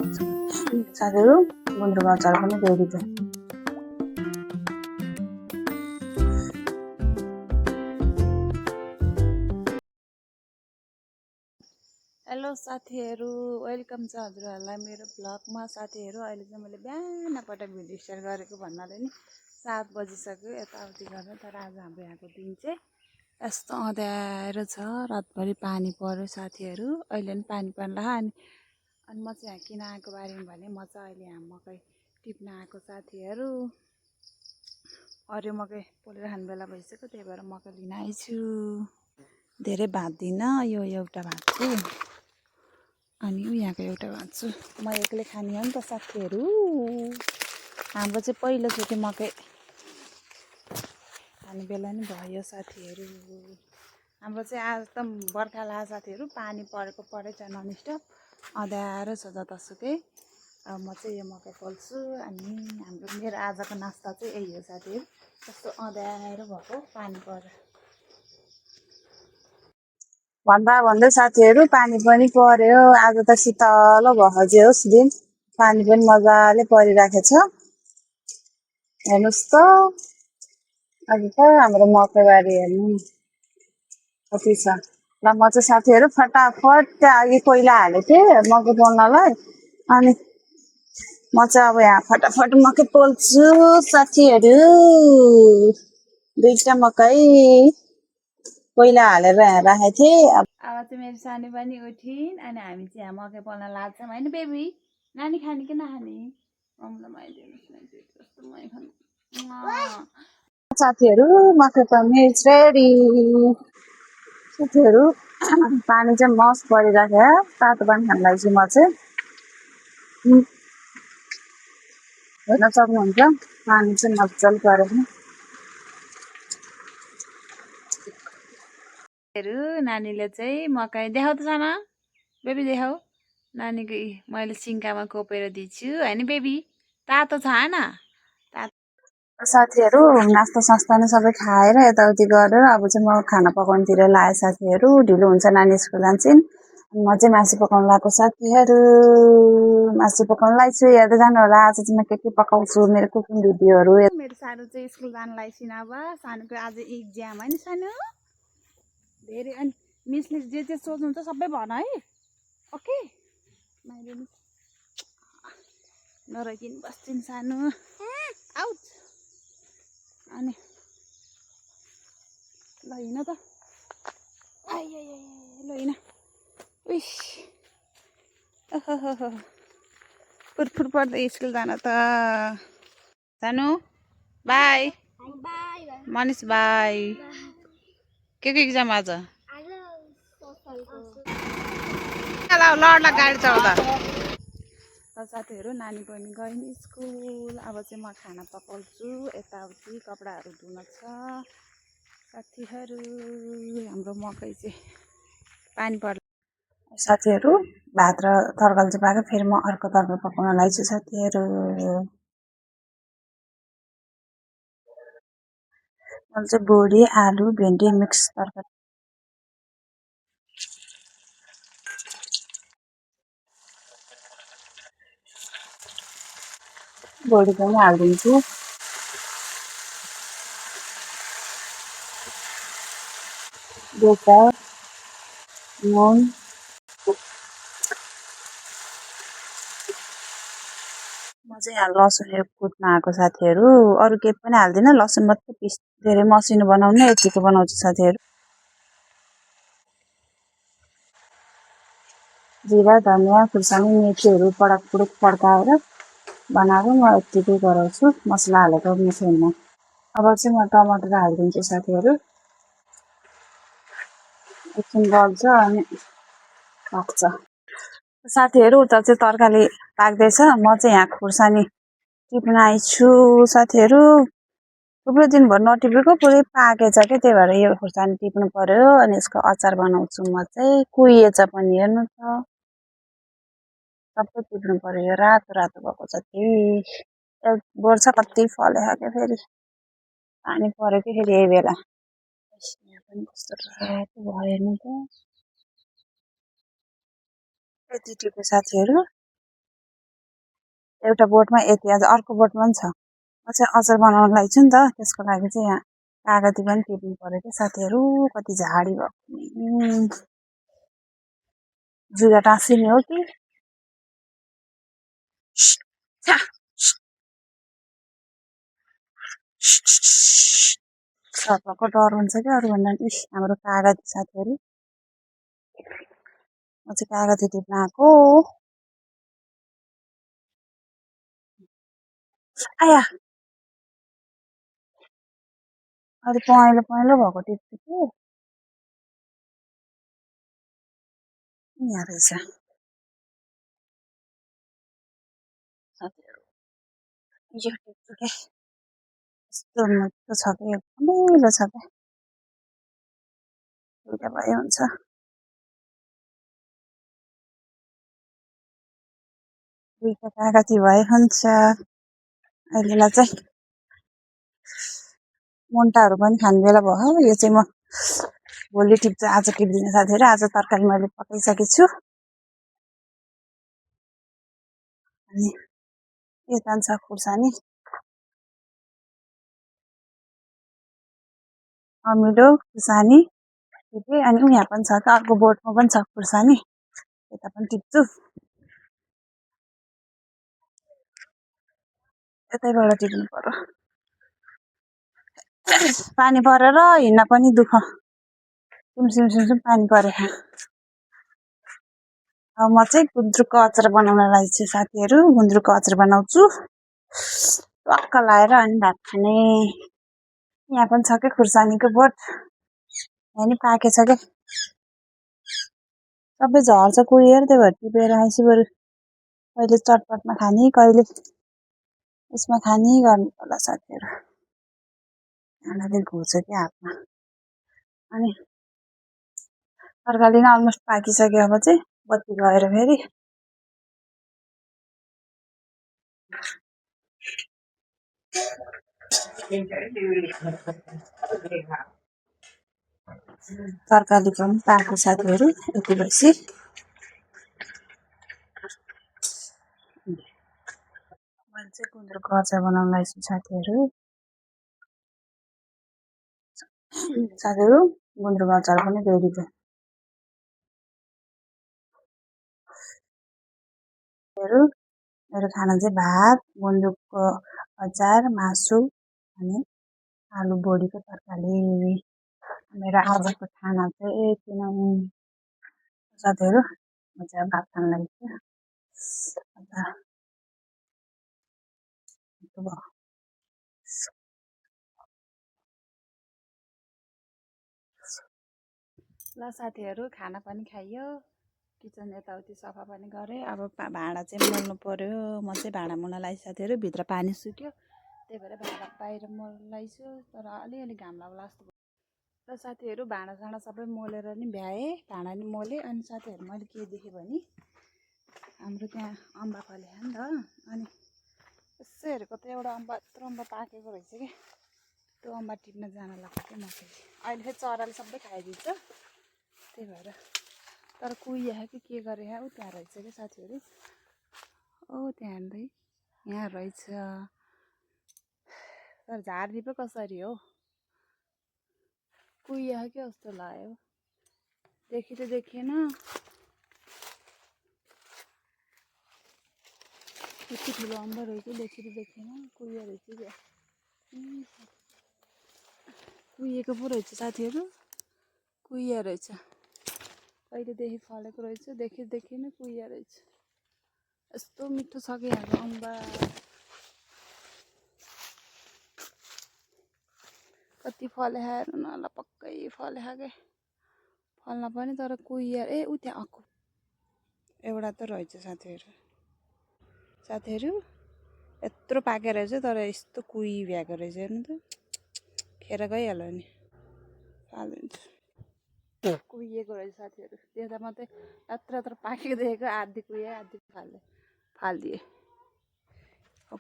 साथीहरू गुन्द्रुक अचार पनि रेडी छ। हेलो साथीहरू, वेलकम छ हजुरहरूलाई मेरो ब्लगमा। साथीहरू अहिले चाहिँ मैले बिहानपल्ट भिडियो सेयर गरेको भन्नाले नि 7 बजिसक्यो यताउति गरेर। तर आज हाम्रो यहाँको दिन चाहिँ यस्तो अँध्यारो छ, रातभरि पानी पर्यो साथीहरू। अहिले पनि पानी पर्ला। अनि म चाहिँ यहाँ किन आएको बारेमा भने म चाहिँ अहिले यहाँ मकै टिप्न आएको साथीहरू। अरू मकै पोलेर खाने बेला भइसक्यो, त्यही भएर मकै लिन आइछु। धेरै भाँच्दिनँ, यो एउटा भाँच्छु अनि यहाँको एउटा भाँच्छु। म एक्लै खाने हो नि त साथीहरू। हाम्रो चाहिँ पहिलोचोटि मकै खाने बेला नि भयो साथीहरू। हाम्रो चाहिँ आज त बर्खा लाग्यो साथीहरू, पानी परेको परेछ ननस्टप, अँध्यारो छ जतासुकै। अब म चाहिँ यो मकै पोल्छु अनि मेरो आजको नास्ता चाहिँ यही हो साथीहरू। कस्तो अँध्यारो भएको पानी परेर भन्दै साथीहरू पानी पनि पर्यो। आज त शीतल भएछ दिन, पानी पनि मजाले परिरहेको छ। हेर्नुहोस् त आज त हाम्रो मकैबारी हेर्नु कति छ। ल म चाहिँ साथीहरू फटाफट त्यहाँ अघि कोइला हालेको थिएँ मकै पोल्नलाई, अनि म चाहिँ अब यहाँ फटाफट मकै पोल्छु साथीहरू। 2टा मकै कोइला हालेर यहाँ राखेको थिएँ। अब चाहिँ मेरो सानो पनि उठिन् अनि हामी चाहिँ यहाँ मकै पोल्न लाग्छौँ होइन बेबी। नानी खाने कि नखाने? साथीहरू मकै पोल्ने इज रेडी। साथीहरू पानी चाहिँ मस्त परिरहेको, तातो पानी खान लाग्छु म चाहिँ। हेर्न सक्नुहुन्छ पानी चाहिँ मजाले परेको। नानीले चाहिँ मकै देखाउ त सानो बेबी, देखाउ नानीको। मैले सिङ्कामा कोपेर दिन्छु होइन बेबी, तातो छ होइन? साथीहरू नास्ता सास्ता नै सबै खाएर यताउति गरेर अब चाहिँ म खाना पकाउनुतिर लागेँ साथीहरू। ढिलो हुन्छ, नानी स्कुल जान्छन्। म चाहिँ मासु पकाउनु लगाएको साथीहरू। मासु पकाउनु लाग्छु, हेर्दै जानु होला। आज चाहिँ म के पकाउँछु, मेरो कुकिङ भिडियोहरू। मेरो सानो चाहिँ स्कुल जानु लाग्छन्। अब सानोको आज इक्जाम होइन सानो, धेरै। अनि मिसले जे सोध्नुहुन्छ सबै भन है, ओके? नरकिन बस्छन् सानो आउट। अनि ल हिँड त, ल हिँड। उइस फुरफुर पर्दै स्कुल जान त। सानो बाई, मनिष बाई। के इक्जाम आज? लड्ला गाडी चढ्दा। साथीहरू नानी पनि गइन् स्कुल। अब चाहिँ म खाना पकाउँछु, यताउति कपडाहरू धुन छ साथीहरू। हाम्रो मकै चाहिँ पानी पर्छ साथीहरू। भात र तरकारी चाहिँ पाक्यो, फेरि म अर्को तरकारी पकाउन लाग्छु साथीहरू। मैले चाहिँ बोडी आलु भेन्डी मिक्स तरकारी। बोडी पनि हालिदिन्छु। बेटा नुन म चाहिँ यहाँ लसुन कुट्न आएको साथीहरू। अरू केही पनि हाल्दिनँ, लसुन मात्रै पिस। धेरै मसिनो बनाउनु यतिको बनाउँछु साथीहरू। जिरा धनियाँ खुर्सानी मेथीहरू पडक पुडुक पड्काएर बनाएको म यतिकै गराउँछु, मसला हालेको मिठो हुन्न। अब चाहिँ म टमाटर हालिदिन्छु साथीहरू। एकछिन गल्छ अनि पाक्छ साथीहरू। उता चाहिँ तरकारी पाक्दैछ, म चाहिँ यहाँ खुर्सानी टिप्न आइछु साथीहरू। थुप्रो दिनभर नटिपेको पुरै पाकेछ क्या, त्यही भएर यो खुर्सानी टिप्नु पर्यो। अनि यसको अचार बनाउँछु म चाहिँ। कुहिएछ पनि हेर्नु त, सबै टिप्नु पर्यो। यो रातो रातो भएको छ, त्यही एक वर्ष कति फलेको क्या। फेरि पानी परेको फेरि यही बेला। यहाँ पनि कस्तो रातो भयो हेर्नु त। यति टिप्यो साथीहरू। एउटा बोटमा यति आज अर्को बोटमा पनि छ। म चाहिँ अचार बनाउनलाई छु नि त, त्यसको लागि चाहिँ यहाँ कागती पनि टिप्नु पऱ्यो क्या साथीहरू। कति झाडी भएको जुगा टाँसिने हो कि सर्पको डर हुन्छ क्या अरू भन्दा पनि। हाम्रो कागती साथीहरू, म चाहिँ कागती टिप्न आएको। आया अलिक पहेँलो पहेँलो भएको टिप्छु कि यहाँ रहेछ साथीहरू। यो टिप्छु क्या, यस्तो मिठो छ कि अमिलो छ क्या, दुइटा भए हुन्छ। दुइटा कागती भए हुन्छ। अहिलेलाई चाहिँ मुन्टाहरू पनि खाने बेला भयो। यो चाहिँ म भोलि टिप्छु, आज टिप्दिनँ साथीहरू। आज तरकारी मैले पकाइसकेको छु। अनि यता छ खुर्सानी, अमिलो खुर्सानी टिपेँ। अनि उहाँ पनि छ त, अर्को बोटमा पनि छ खुर्सानी, यता पनि टिप्छु। यतैबाट टिप्नु पर्यो। पानी परेर हिँड्न पनि दुःख, सिमसिम सिमसिम पानी परेको। अब म चाहिँ गुन्द्रुकको अचार बनाउन लागेको छु साथीहरू। गुन्द्रुकको अचार बनाउँछु टक्क लाएर अनि भात खाने। यहाँ पनि छ क्या खुर्सानीको बोट, यहाँ नि पाकेछ क्या, सबै झर्छ कुहिएर। त्यही भएर टिपेर आएपछि बरु कहिले चटपटमा खाने, कहिले उसमा खाने गर्नु पर्ला साथीहरू। खानाले घुर्छ क्या हातमा। अनि तरकारी नै अलमोस्ट पाकिसक्यो। अब चाहिँ बत्ती गएर फेरि तरकारी पनि पाएको साथीहरू। यति भएपछि मैले चाहिँ गुन्द्रुकको अचार बनाउन लागेको छु साथीहरू। गुन्द्रुकको अचार पनि रेडी भयो। मेरो खाना चाहिँ भात, गुन्द्रुकको अचार, मासु अनि आलु बोडीको तरकारी। मेरो आजको खाना चाहिँ यति नै साथीहरू। म चाहिँ भात खान लागेको छु। ल साथीहरू, खाना पनि खाइयो, किचन यताउति सफा पनि गरेँ। अब भाँडा चाहिँ मोल्नु पऱ्यो। म चाहिँ भाँडा मोल्न लागेको साथीहरू। भित्र पानी सुक्यो, त्यही भएर भाँडा बाहिर मोल्दैछु छु, तर अलिअलि घाम लाग्ला जस्तो। र साथीहरू भाँडासाँडा सबै मोलेर नि भ्याएँ, भाँडा नि मोलेँ। अनि साथीहरू मैले के देखेँ भने हाम्रो त्यहाँ अम्बा फल्यो नि त। अनि यसो हेरेको त एउटा अम्बा यत्रो अम्बा पाकेको रहेछ क्या। त्यो अम्बा टिप्न जान लाग्छ क्या म फेरि। अहिले फेरि चराले सबै खाइदिन्छ, त्यही भएर। तर कुहिया कि के गरे ऊ त्यहाँ रहेछ क्या साथीहरू। ओ त्यहाँ हेर्दै यहाँ रहेछ। तर झार्ने पो कसरी हो, कुहिया के जस्तो लाग्यो। देखि त देखिएन, यति ठुलो अम्बा रहेछ, देखि त देखिएन, कुहिया रहेछ क्या। कुहिएको पो रहेछ साथीहरू, कुहिया रहेछ। कहिलेदेखि फलेको रहेछ, देखि देखिएन, कुहिया रहेछ। यस्तो मिठो छ कि यहाँको अम्बा, कति फले हेर्नु न ल, पक्कै फले के फल्न पनि। तर कुहिया ऊ त्यहाँ आएको एउटा त रहेछ साथीहरू। यत्रो पाकेको रहेछ, तर यस्तो कुही भ्याएको रहेछ। हेर्नु त, खेर गइहाल्यो नि, फालिदिन्छु। कुहिएको रहेछ साथीहरू। देख्दा मात्रै यत्रो यत्रो पाकेको देखेको, आधी कुहिए आधी फालिदिएँ।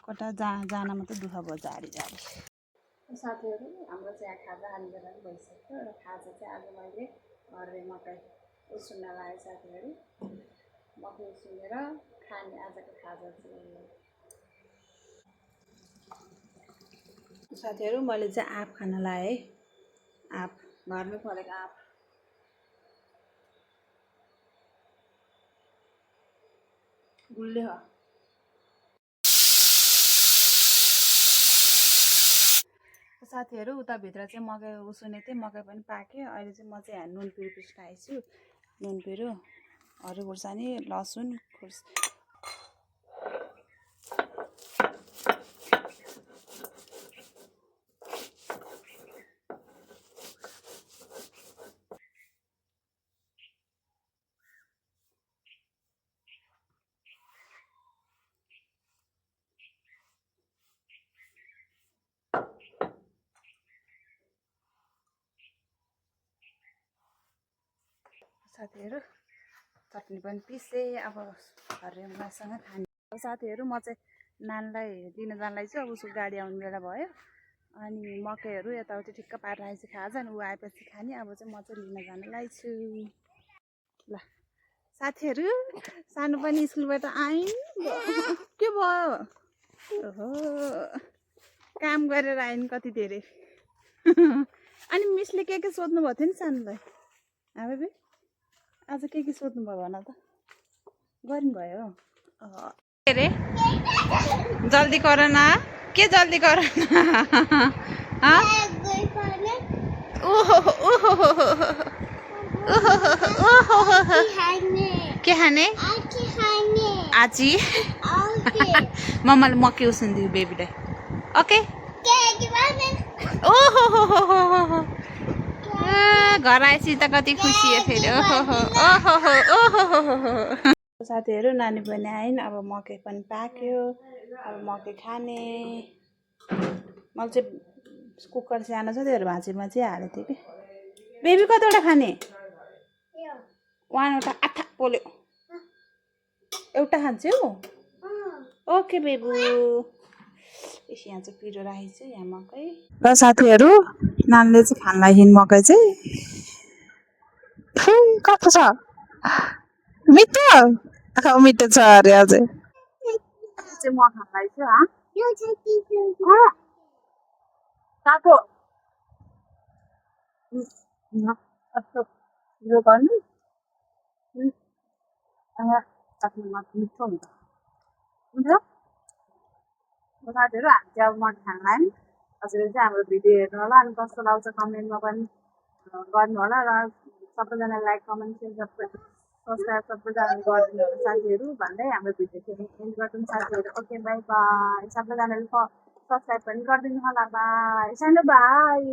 कता जान मात्रै दुःख भयो, झाडी साथीहरू। हाम्रो चाहिँ खाजा खाने बेला पनि भइसक्यो। र खाजा चाहिँ आज मैले घरले मकै उसिन्न लगाएँ साथीहरू। मकै उसिनेर खाने आजको खाजा चाहिँ साथीहरू मैले चाहिँ आँप खान लाएँ है। आँप घरमै फलेको आँप गुल्ले हो। साथीहरू उताभित्र चाहिँ मकै उसिनेको थिएँ, मकै पनि पाक्यो। अहिले चाहिँ म चाहिँ यहाँ नुन पिरो पिस्न आएछु। नुन पिरो, हरियो खुर्सानी, लसुन साथीहरू चटनी पनि पिसेँ। अब हरियो मासुसँग खाने। साथीहरू म चाहिँ नानीलाई दिन जानलाई छु। अब उसको गाडी आउने बेला भयो। अनि मकैहरू यताउति ठिक्क पारेर आएपछि खाजा अनि ऊ आएपछि खाने। अब चाहिँ म चाहिँ लिन जानलाई छु। ल साथीहरू सानो पनि स्कुलबाट आइन्। के भयो? ओहो काम गरेर आइन् कति धेरै। अनि मिसले के सोध्नु भएको थियो नि सानोलाई? बेबी आज के सोध्नुभयो भन त? गर्नुभयो के अरे? जल्दी गर न। के जल्दी गर न? के खाने? आजी मम्माले मकै उसिनिदियो बेबीलाई। ओके ओहो घर आएपछि त कति खुसी हो फेरि। ओहो साथीहरू नानी पनि आइन्। अब मकै पनि पाक्यो। अब मकै खाने। मैले चाहिँ कुकर सानो छ त्यही भएर भाँचीमा चाहिँ हालेको थिएँ कि। बेबी कतिवटा खाने? वानवटा आठा पोल्यो। एउटा खान्छौ? ओके बेबु। यहाँ चाहिँ पिरो राखेको छु यहाँ मकै। र साथीहरू नानीले चाहिँ खान लागि मकै चाहिँ कस्तो छ? मिठो? मिठो छ अरे अझै। चाहिँ म खान लागि छु। तातो यस्तो यो गर्नु मिठो हुन्छ। साथीहरू हामी चाहिँ अब मकै खान लाग्यौँ। हजुरले चाहिँ हाम्रो भिडियो हेर्नु होला अनि कस्तो लाग्छ कमेन्टमा पनि गर्नु होला। र सबैजना लाइक कमेन्ट सेयर सब्सक्राइब सबैजनाले गरिदिनु होला साथीहरू भन्दै हाम्रो भिडियो चाहिँ एन्ड गर्छौँ साथीहरू। Okay by by. सबैजनाले सब्सक्राइब पनि गरिदिनु होला। बाई सानो बाई।